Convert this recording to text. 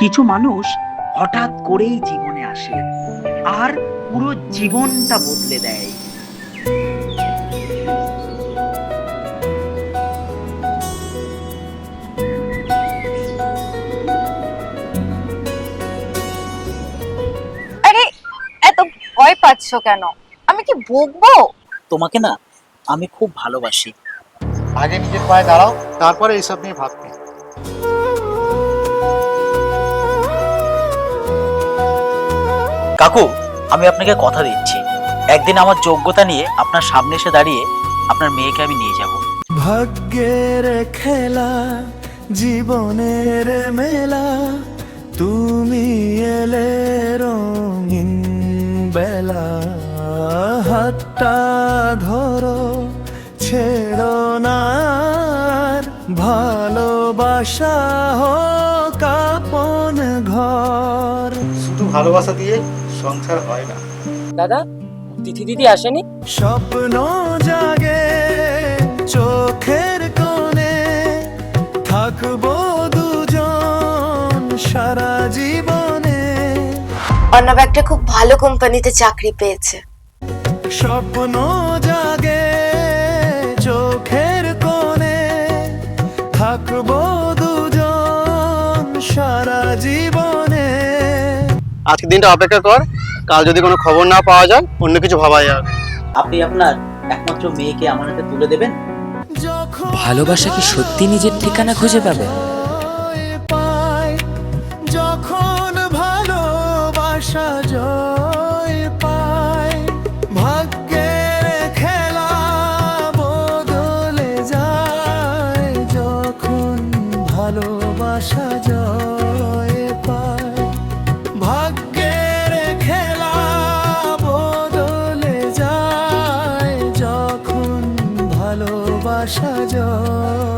কিছু মানুষ হঠাৎ করেই জীবনে আসে আর পুরো জীবনটা বদলে দেয়। আরে, এত ভয় পাচ্ছ কেন? আমি কি বকবো? তোমাকে না আমি খুব ভালোবাসি। আগে নিজের পায়ে দাঁড়াও, তারপরে এইসব নিয়ে ভাববে। কাকু, আমি আপনাকে কথা দিচ্ছি, একদিন আমার যোগ্যতা নিয়ে আপনার সামনে এসে দাঁড়িয়ে আপনার মেয়েকে আমি নিয়ে যাব। ভাগ্যের খেলা, জীবনের মেলা, তুমি এলে রঙিন বেলা। হাতটা ধরো, ছেড়ো না, আর ভালোবাসা হোক আপন ঘর। শুধু ভালোবাসা দিয়ে সংসার হয় না। দাদা, তিথি দিদি আসেনি? স্বপ্ন জাগে চোখের কোণে, থাকবো দুজন সারা জীবনে। অর্ণব একটা খুব ভালো কোম্পানিতে চাকরি পেয়েছে। স্বপ্ন জাগে চোখের কোণে, থাকবো দুজন সারা জীবনে। আজকের দিনটা অপেক্ষা কর, কাল যদি কোনো খবর না পাওয়া যায় অন্য কিছু ভাবা যাবে। আপনি আপনার একমাত্র মেয়েকে আমার হাতে তুলে দেবেন? ভালোবাসা কি সত্যি নিজের ঠিকানা খুঁজে পাবে? যখন ভালোবাসা জয় পায়, ভাগ্যের খেলা বদলে যায়। যখন ভালোবাসা জয় পায়, ভাগ্যের খেলা বদলে যায়। যখন ভালোবাসা জয়